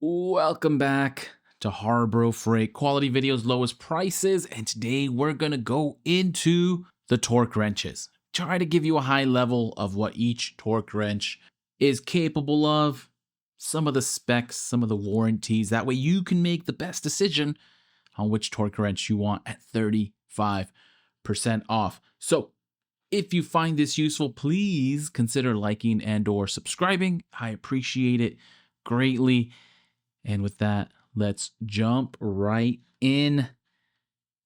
Welcome back to HARBRO Freight, quality videos, lowest prices, and today we're going to go into the torque wrenches. Try to give you a high level of what each torque wrench is capable of, some of the specs, some of the warranties. That way you can make the best decision on which torque wrench you want at 35% off. So if you find this useful, please consider liking and or subscribing. I appreciate it greatly. And with that, let's jump right in.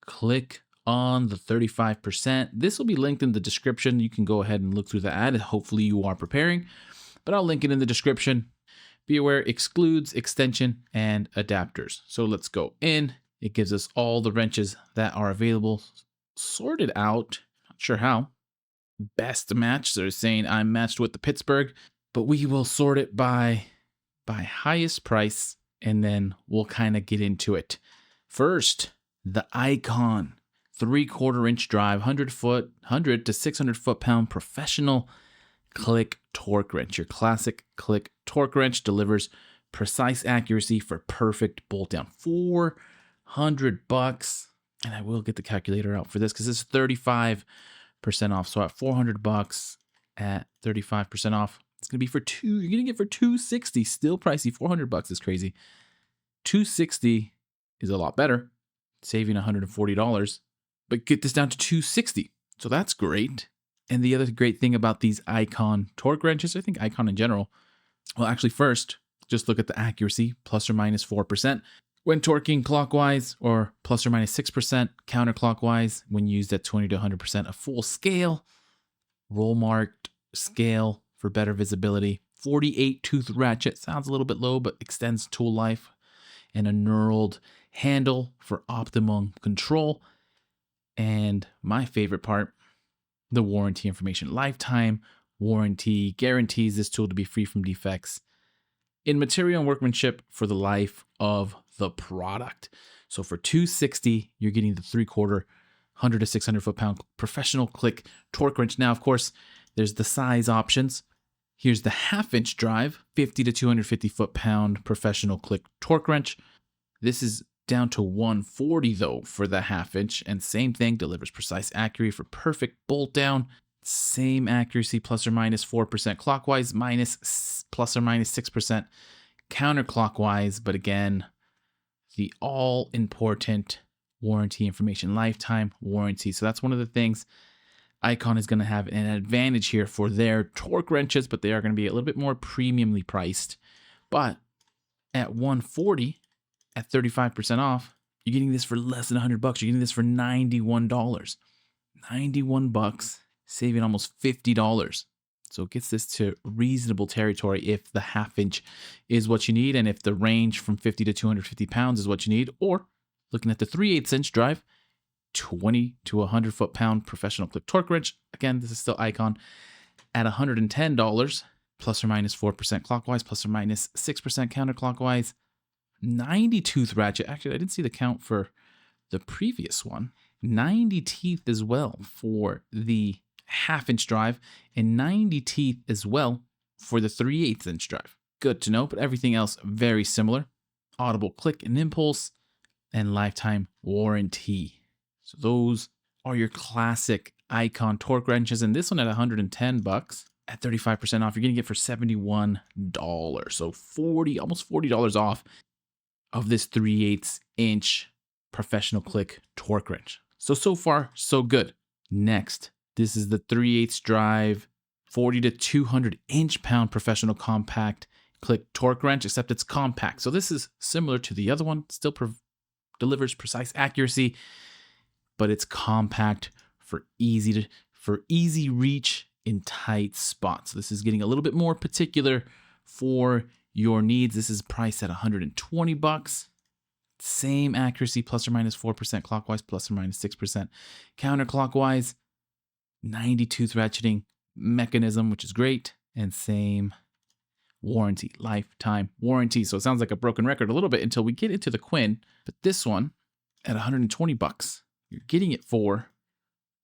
Click on the 35%. This will be linked in the description. You can go ahead and look through the ad. Hopefully you are preparing, but I'll link it in the description. Be aware, excludes extension and adapters. So let's go in. It gives us all the wrenches that are available, sorted out. Not sure how. Best match. They're saying I'm matched with the Pittsburgh, but we will sort it by highest price. And then we'll kind of get into it. First, the Icon 3/4 inch drive, 100 to 600 foot-pound professional click torque wrench. Your classic click torque wrench delivers precise accuracy for perfect bolt down. $400, and I will get the calculator out for this because it's 35% off. So at $400 at 35% off. It's going to be for you're going to get for $260, still pricey. $400 is crazy. $260 is a lot better, saving $140, but get this down to $260. So that's great. And the other great thing about these Icon torque wrenches, I think Icon in general, well, actually first, just look at the accuracy, plus or minus 4%. When torquing clockwise or plus or minus 6% counterclockwise, when used at 20 to 100% of full scale, roll marked scale for better visibility. 48 tooth ratchet, sounds a little bit low, but extends tool life. And a knurled handle for optimum control. And my favorite part, the warranty information. Lifetime warranty guarantees this tool to be free from defects in material and workmanship for the life of the product. So for $260, you're getting the 3/4 100 to 600 foot-pound professional click torque wrench. Now, of course, there's the size options. Here's the 1/2 inch drive, 50 to 250 foot-pound professional click torque wrench. This is down to $140 though for the 1/2 inch, and same thing, delivers precise accuracy for perfect bolt down. Same accuracy, plus or minus 4% clockwise, plus or minus 6% counterclockwise. But again, the all important warranty information, lifetime warranty. So that's one of the things Icon is going to have an advantage here for their torque wrenches, but they are going to be a little bit more premiumly priced. But at $140, at 35% off, you're getting this for less than $100. You're getting this for $91. $91, saving almost $50. So it gets this to reasonable territory if the 1/2 inch is what you need, and if the range from 50 to 250 pounds is what you need, or looking at the 3/8 inch drive, 20 to 100 foot-pound professional click torque wrench. Again, this is still Icon at $110, plus or minus 4% clockwise, plus or minus 6% counterclockwise. 90 tooth ratchet. Actually, I didn't see the count for the previous one. 90 teeth as well for the 1/2 inch drive, and 90 teeth as well for the 3/8 inch drive. Good to know, but everything else very similar. Audible click and impulse, and lifetime warranty. So those are your classic Icon torque wrenches, and this one at $110 at 35% off, you're going to get for $71. So almost $40 off of this 3/8 inch professional click torque wrench. So far, so good. Next, this is the 3/8 drive, 40 to 200 inch-pound professional compact click torque wrench, except it's compact. So this is similar to the other one, still delivers precise accuracy, but it's compact for easy reach in tight spots. So this is getting a little bit more particular for your needs. This is priced at $120. Same accuracy, plus or minus 4% clockwise, plus or minus 6% counterclockwise. 90 tooth ratcheting mechanism, which is great, and same warranty, lifetime warranty. So it sounds like a broken record a little bit until we get into the QUINN, but this one at $120, you're getting it for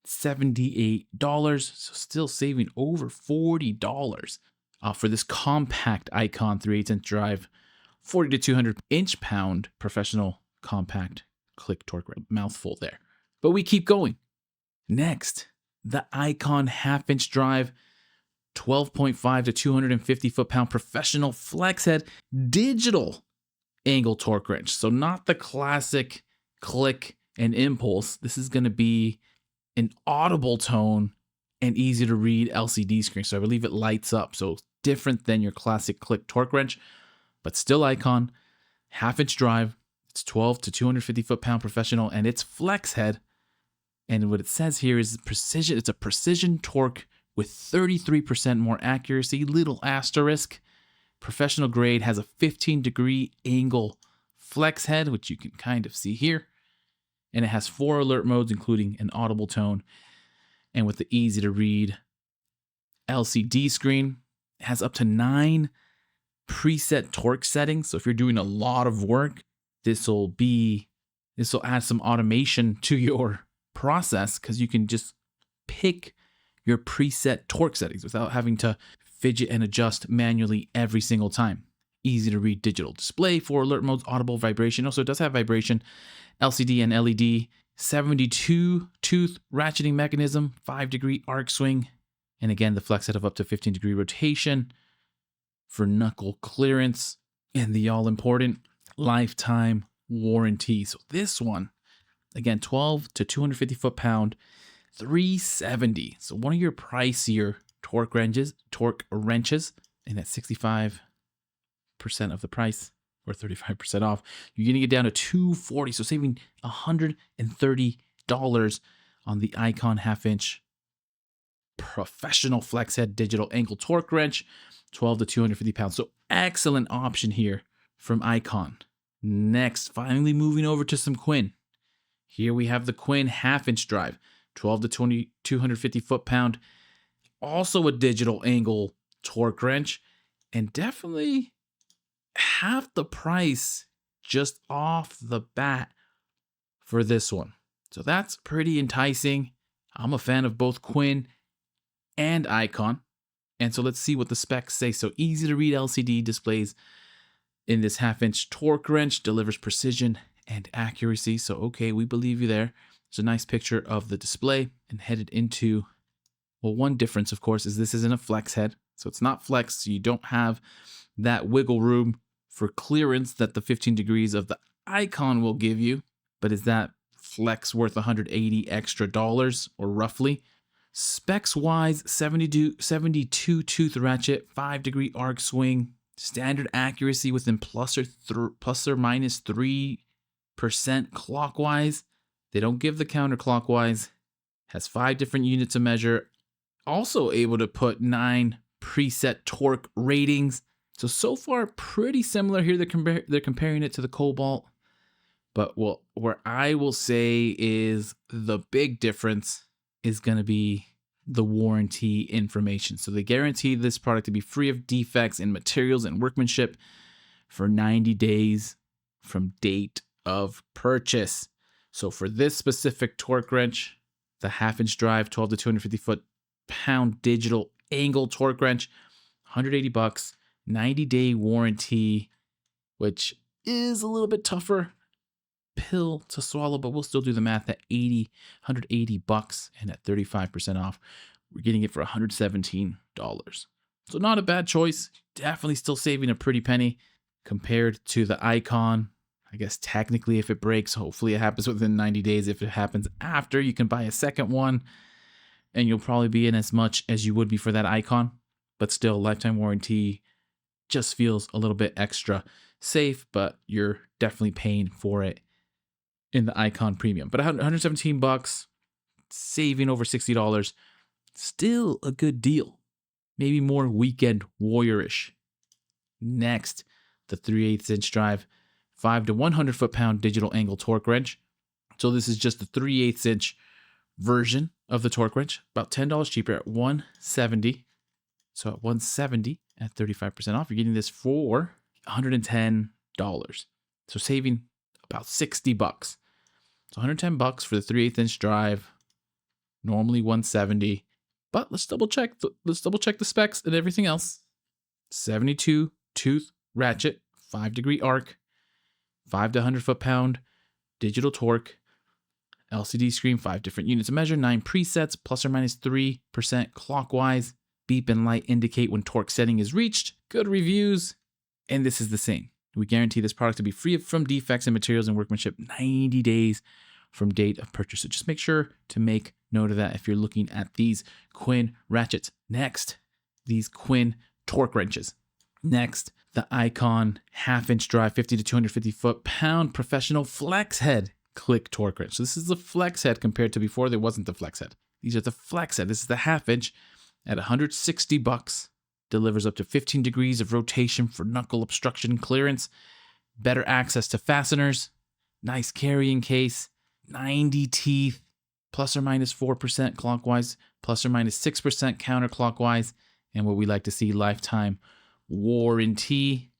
$78. So still saving over $40 for this compact Icon 3/8 inch drive, 40 to 200 inch-pound professional compact click torque wrench. Mouthful there. But we keep going. Next, the Icon half-inch drive, 12.5 to 250 foot-pound professional flex head digital angle torque wrench. So not the classic click and impulse. This is going to be an audible tone and easy to read LCD screen. So I believe it lights up. So different than your classic click torque wrench, but still Icon, half-inch drive. It's 12 to 250 foot-pound professional, and it's flex head. And what it says here is precision. It's a precision torque with 33% more accuracy. Little asterisk. Professional grade, has a 15-degree angle flex head, which you can kind of see here. And it has 4 alert modes, including an audible tone. And with the easy to read LCD screen, it has up to 9 preset torque settings. So if you're doing a lot of work, this will add some automation to your process, because you can just pick your preset torque settings without having to fidget and adjust manually every single time. Easy to read digital display, 4 alert modes, audible vibration. Also, it does have vibration, LCD and LED, 72 tooth ratcheting mechanism, 5-degree arc swing, and again, the flex head of up to 15-degree rotation for knuckle clearance, and the all-important lifetime warranty. So this one, again, 12 to 250 foot-pound, $370. So one of your pricier torque wrenches, and at 65% of the price, or 35% off, you're getting it down to $240. So saving $130 on the Icon half-inch professional flex head digital angle torque wrench, 12 to 250 pounds. So excellent option here from Icon. Next, finally moving over to some QUINN. Here we have the QUINN half-inch drive, 12 to 250 foot-pound. Also a digital angle torque wrench, and definitely half the price just off the bat for this one. So that's pretty enticing. I'm a fan of both QUINN and Icon. And so let's see what the specs say. So easy to read LCD displays in this half-inch torque wrench, delivers precision and accuracy. So okay, we believe you there. There's a nice picture of the display, and headed into, well, one difference, of course, is this isn't a flex head. So it's not flexed, so you don't have that wiggle room for clearance that the 15 degrees of the Icon will give you. But is that flex worth $180 extra, or roughly? Specs wise, 72 tooth ratchet, 5-degree arc swing, standard accuracy within plus or minus 3% clockwise. They don't give the counterclockwise. Has 5 different units of measure. Also able to put 9 preset torque ratings. So far, pretty similar here. They're comparing it to the Cobalt. But where I will say is the big difference is going to be the warranty information. So they guarantee this product to be free of defects in materials and workmanship for 90 days from date of purchase. So for this specific torque wrench, the half-inch drive, 12 to 250 foot-pound digital angle torque wrench, $180, 90-day warranty, which is a little bit tougher pill to swallow, but we'll still do the math at $180, and at 35% off, we're getting it for $117. So not a bad choice. Definitely still saving a pretty penny compared to the Icon. I guess technically if it breaks, hopefully it happens within 90 days. If it happens after, you can buy a second one and you'll probably be in as much as you would be for that Icon. But still, lifetime warranty just feels a little bit extra safe, but you're definitely paying for it in the Icon Premium. But $117, saving over $60, still a good deal. Maybe more weekend warrior-ish. Next, the 3/8 inch drive, 5 to 100 foot-pound digital angle torque wrench. So this is just the 3/8 inch version of the torque wrench, about $10 cheaper at $170. So at $170 at 35% off, you're getting this for $110. So saving about $60. So $110 for the 3/8 inch drive, normally $170. But let's double check the specs and everything else. 72 tooth ratchet, 5-degree arc, 5 to 100 foot-pound digital torque, LCD screen, 5 different units of measure, 9 presets, plus or minus 3% clockwise. Beep and light indicate when torque setting is reached. Good reviews. And this is the same. We guarantee this product to be free from defects in materials and workmanship 90 days from date of purchase. So just make sure to make note of that if you're looking at these QUINN ratchets. Next, these QUINN torque wrenches. Next, the Icon half-inch drive 50 to 250 foot-pound professional flex head click torque wrench. So this is the flex head compared to before there wasn't the flex head. These are the flex head. This is the half-inch at $160. Delivers up to 15 degrees of rotation for knuckle obstruction clearance, better access to fasteners, nice carrying case, 90 teeth, plus or minus 4% clockwise, plus or minus 6% counterclockwise, and what we like to see, lifetime warranty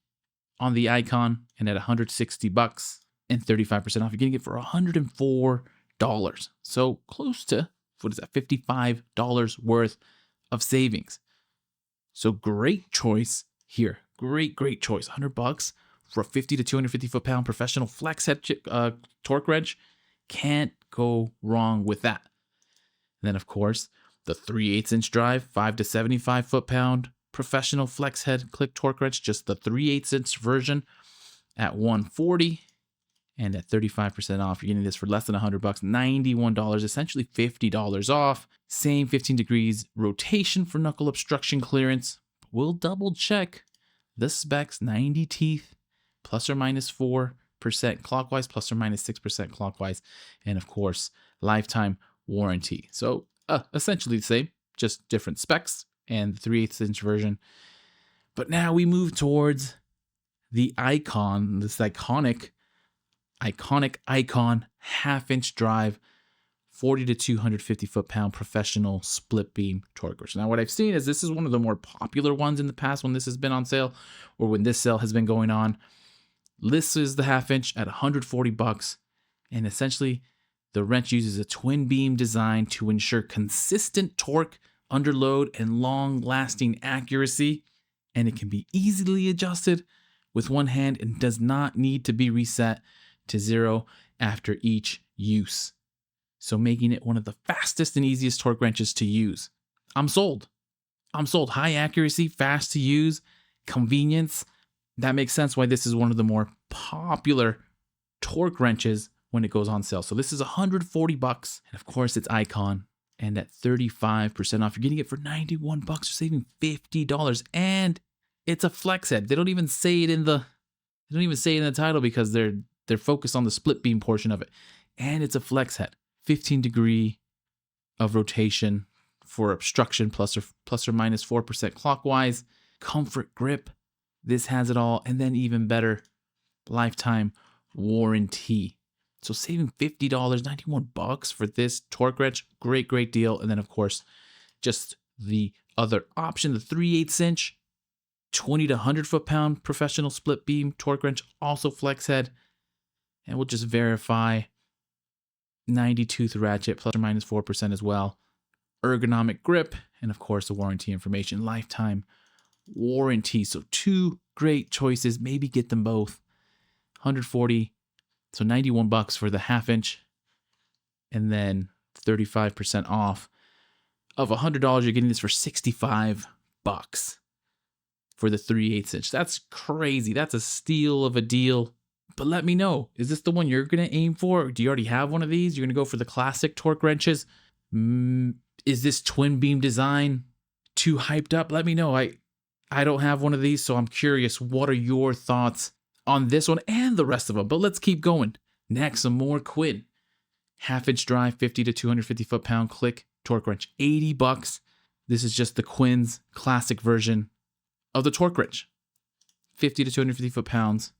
on the Icon, and at $160 and 35% off, you're getting it for $104. So close to, what is that, $55 worth of savings. So great choice here. Great choice. $100 for a 50 to 250 foot-pound professional flex head torque wrench. Can't go wrong with that. And then, of course, the 3/8-inch drive, 5 to 75 foot-pound professional flex head click torque wrench. Just the 3/8-inch version at $140 and at 35% off. You're getting this for less than $100, $91, essentially $50 off. Same 15 degrees rotation for knuckle obstruction clearance. We'll double check the specs, 90 teeth, plus or minus 4% clockwise, plus or minus 6% clockwise. And of course, lifetime warranty. So essentially the same, just different specs and the 3/8-inch version. But now we move towards the Icon, this iconic Icon half-inch drive, 40 to 250 foot-pound professional split beam torque wrench. Now, what I've seen is this is one of the more popular ones in the past when this has been on sale or when this sale has been going on. This is the half-inch at $140, and essentially the wrench uses a twin beam design to ensure consistent torque under load and long-lasting accuracy, and it can be easily adjusted with one hand and does not need to be reset to 0 after each use. So making it one of the fastest and easiest torque wrenches to use. I'm sold. High accuracy, fast to use, convenience. That makes sense why this is one of the more popular torque wrenches when it goes on sale. So this is $140, and of course it's Icon, and at 35% off, you're getting it for $91. You're saving $50, and it's a flex head. They don't even say it in the title because they're focused on the split beam portion of it. And it's a flex head, 15 degree of rotation for obstruction, plus or minus 4% clockwise, comfort grip. This has it all, and then even better, lifetime warranty. So saving $50, $91 for this torque wrench, great deal. And then of course, just the other option, the 3/8-inch, 20 to 100 foot-pound professional split beam torque wrench, also flex head. And we'll just verify 90 tooth ratchet, plus or minus 4% as well. Ergonomic grip, and of course the warranty information, lifetime warranty. So two great choices, maybe get them both. $140, so $91 for the half-inch, and then 35% off of $100. You're getting this for $65 for the 3/8-inch. That's crazy. That's a steal of a deal. But let me know, is this the one you're going to aim for? Do you already have one of these? You're going to go for the classic torque wrenches? Is this twin beam design too hyped up? Let me know. I don't have one of these, so I'm curious. What are your thoughts on this one and the rest of them? But let's keep going. Next, some more QUINN. Half-inch drive, 50 to 250 foot-pound click torque wrench, $80. This is just the QUINN's classic version of the torque wrench. 50 to 250 foot-pounds.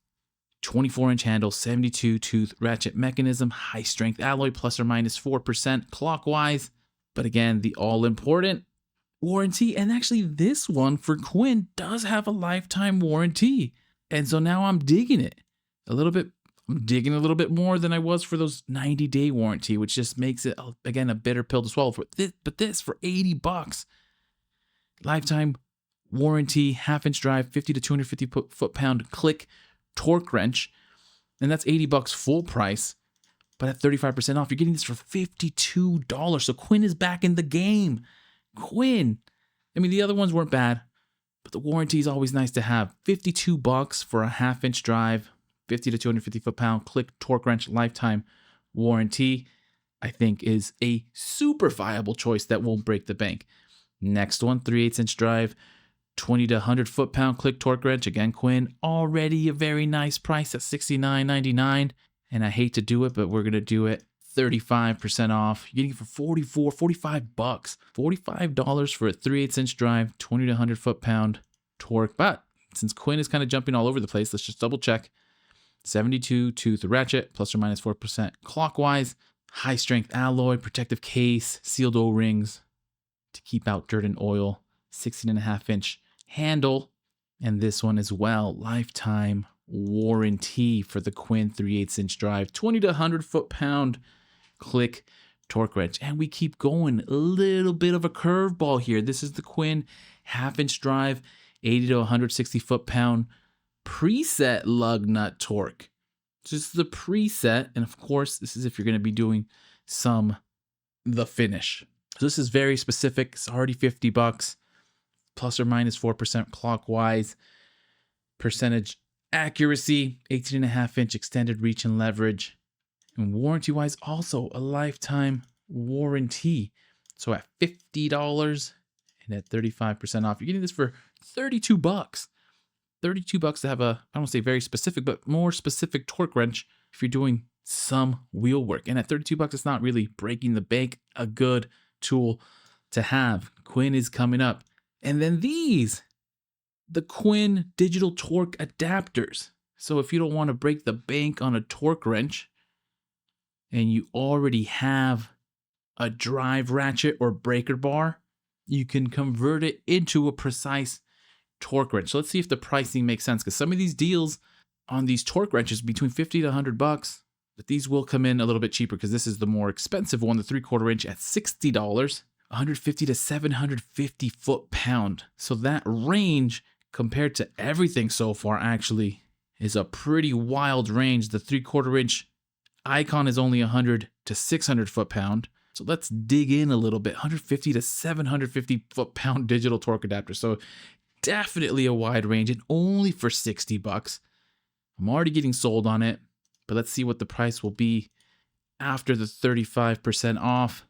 24-inch handle, 72-tooth ratchet mechanism, high-strength alloy, plus or minus 4% clockwise. But again, the all-important warranty. And actually, this one for QUINN does have a lifetime warranty. And so now I'm digging it a little bit. I'm digging a little bit more than I was for those 90-day warranty, which just makes it, again, a bitter pill to swallow. But this for $80. Lifetime warranty, half-inch drive, 50 to 250 foot-pound click torque wrench, and that's $80 full price. But at 35% off, you're getting this for $52. So Quinn is back in the game. Quinn. I mean, the other ones weren't bad, but the warranty is always nice to have. $52 for a 1/2-inch drive, 50 to 250 foot-pound click torque wrench lifetime warranty, I think is a super viable choice that won't break the bank. Next one, 3/8-inch drive, 20 to 100 foot-pound click torque wrench. Again, Quinn, already a very nice price at $69.99. And I hate to do it, but we're going to do it 35% off. You're getting it for $45. $45 for a 3/8-inch drive, 20 to 100 foot-pound torque. But since Quinn is kind of jumping all over the place, let's just double check. 72 tooth ratchet, plus or minus 4% clockwise. High strength alloy, protective case, sealed O-rings to keep out dirt and oil. 16.5-inch handle. And this one as well, lifetime warranty for the Quinn 3/8-inch drive, 20 to 100 foot-pound click torque wrench. And we keep going, a little bit of a curveball here. This is the Quinn 1/2-inch drive, 80 to 160 foot-pound preset lug nut torque. Just the preset, and of course, this is if you're going to be doing the finish. So this is very specific. It's already $50, plus or minus 4% clockwise. Percentage accuracy, 18.5-inch extended reach and leverage. And warranty-wise, also a lifetime warranty. So at $50 and at 35% off, you're getting this for $32. $32 to have a, I don't want to say very specific, but more specific torque wrench if you're doing some wheel work. And at $32, it's not really breaking the bank. A good tool to have. Quinn is coming up. And then these, the Quinn digital torque adapters. So if you don't want to break the bank on a torque wrench and you already have a drive ratchet or breaker bar, you can convert it into a precise torque wrench. So let's see if the pricing makes sense, because some of these deals on these torque wrenches between $50 to $100, but these will come in a little bit cheaper because this is the more expensive one, the 3/4 inch at $60, 150 to 750 foot-pound. So that range compared to everything so far actually is a pretty wild range. The 3/4 inch icon is only 100 to 600 foot-pound. So let's dig in a little bit. 150 to 750 foot-pound digital torque adapter. So definitely a wide range and only for $60. I'm already getting sold on it, but let's see what the price will be after the 35% off.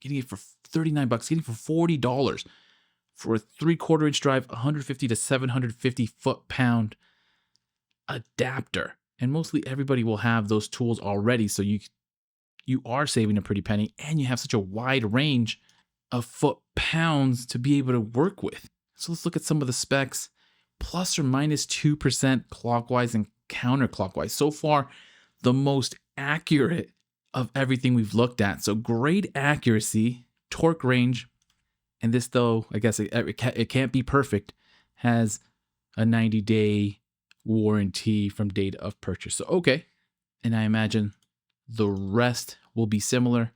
Getting it for $39, getting it for $40 for a 3/4 inch drive, 150 to 750 foot-pound adapter. And mostly everybody will have those tools already, so you are saving a pretty penny, and you have such a wide range of foot-pounds to be able to work with. So let's look at some of the specs. Plus or minus 2% clockwise and counterclockwise. So far, the most accurate of everything we've looked at. So great accuracy, torque range, and this though, I guess it can't be perfect, has a 90-day warranty from date of purchase. So okay, and I imagine the rest will be similar.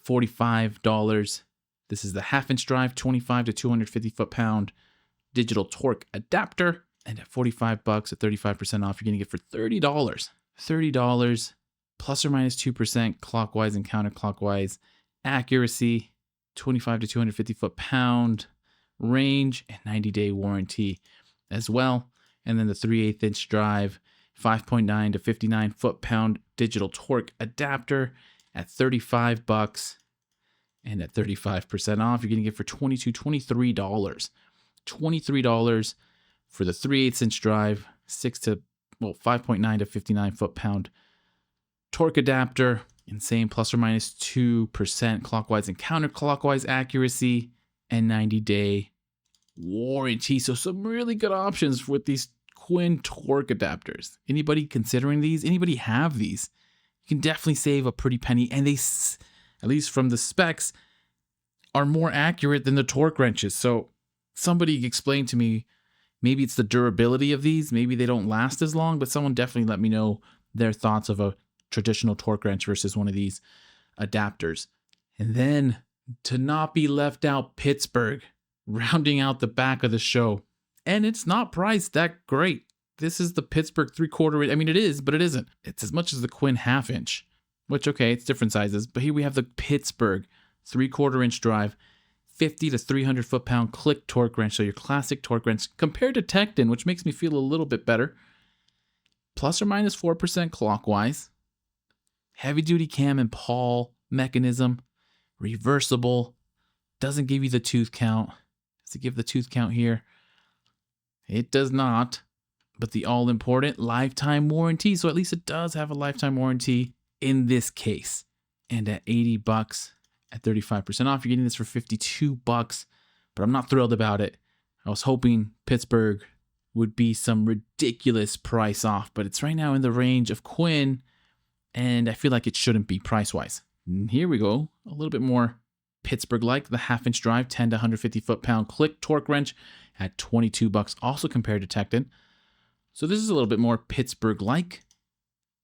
$45. This is the 1/2-inch drive, 25 to 250 foot-pound digital torque adapter. And at $45 at 35% off, you're going to get for $30. $30 plus or minus 2% clockwise and counterclockwise accuracy, 25 to 250 foot-pound range, and 90-day warranty as well. And then the 3/8-inch drive, 5.9 to 59 foot-pound digital torque adapter at $35. And at 35% off, you're getting it for $23. $23 for the 3/8-inch drive, 5.9 to 59 foot-pound torque adapter, and same plus or minus 2% clockwise and counterclockwise accuracy, and 90-day warranty. So some really good options with these Quinn torque adapters. Anybody considering these? Anybody have these? You can definitely save a pretty penny, and they, at least from the specs, are more accurate than the torque wrenches. So somebody explained to me, maybe it's the durability of these, maybe they don't last as long, but someone definitely let me know their thoughts of a traditional torque wrench versus one of these adapters. And then, to not be left out, Pittsburgh, rounding out the back of the show. And it's not priced that great. This is the Pittsburgh 3/4 inch. I mean, it is, but it isn't. It's as much as the Quinn 1/2 inch, which, okay, it's different sizes. But here we have the Pittsburgh 3/4 inch drive, 50 to 300 foot-pound click torque wrench. So your classic torque wrench compared to Tecton, which makes me feel a little bit better. Plus or minus 4% clockwise. Heavy-duty cam and pawl mechanism. Reversible. Doesn't give you the tooth count. Does it give the tooth count here? It does not. But the all-important lifetime warranty. So at least it does have a lifetime warranty in this case. And at $80, at 35% off, you're getting this for $52. But I'm not thrilled about it. I was hoping Pittsburgh would be some ridiculous price off. But it's right now in the range of Quinn. And I feel like it shouldn't be price-wise. And here we go. A little bit more Pittsburgh-like. The 1/2 inch drive, 10 to 150 foot-pound click torque wrench at $22. Also compared to Tecton. So this is a little bit more Pittsburgh-like,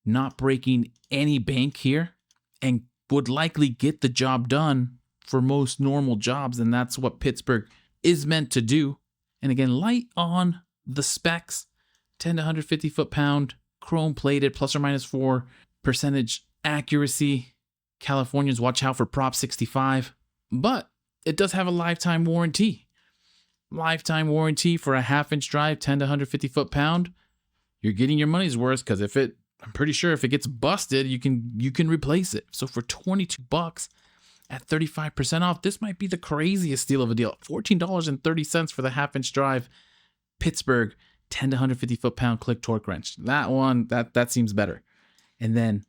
not breaking any bank here, and would likely get the job done for most normal jobs, and that's what Pittsburgh is meant to do. And again, light on the specs, 10 to 150 foot-pound, chrome-plated, plus or minus 4% accuracy. Californians, watch out for Prop 65, but it does have a lifetime warranty. Lifetime warranty for a 1/2 inch drive, 10 to 150 foot-pound. You're getting your money's worth because I'm pretty sure if it gets busted, you can replace it. So for $22 at 35% off, this might be the craziest steal of a deal. $14.30 for the 1/2 inch drive, Pittsburgh 10 to 150 foot-pound click torque wrench. That one, that seems better. And then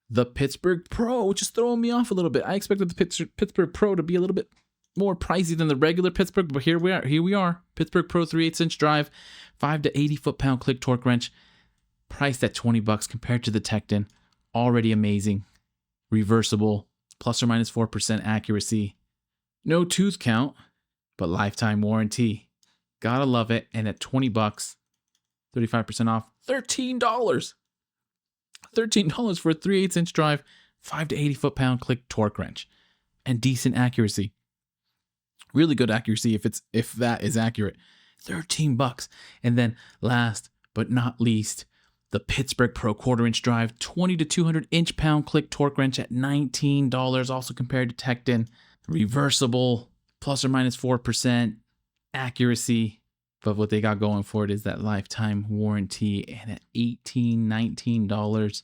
the Pittsburgh Pro, which is throwing me off a little bit. I expected the Pittsburgh Pro to be a little bit more pricey than the regular Pittsburgh, but here we are. Pittsburgh Pro 3/8 inch drive, 5 to 80 foot-pound click torque wrench, priced at $20 compared to the Tecton. Already amazing. Reversible, plus or minus 4% accuracy. No tooth count, but lifetime warranty. Gotta love it. And at $20, 35% off, $13. $13 for a 3/8 inch drive, 5 to 80 foot-pound click torque wrench, and decent accuracy. Really good accuracy if that is accurate. $13. And then last but not least, the Pittsburgh Pro 1/4 inch drive, 20 to 200 inch-pound click torque wrench at $19, also compared to Tecton. Reversible, plus or minus 4% accuracy. But what they got going for it is that lifetime warranty, and at $18, $19.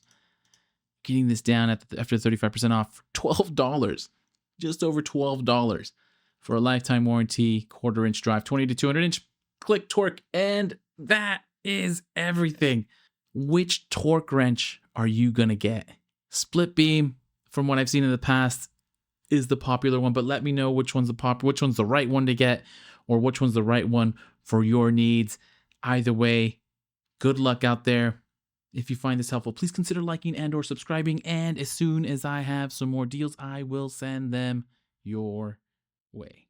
Getting this down after 35% off for $12. Just over $12 for a lifetime warranty, 1/4 inch drive, 20 to 200 inch click torque. And that is everything. Which torque wrench are you going to get? Split beam, from what I've seen in the past, is the popular one, but let me know which one's the right one to get, or which one's the right one for your needs. Either way, good luck out there. If you find this helpful, please consider liking and or subscribing, and as soon as I have some more deals, I will send them your way.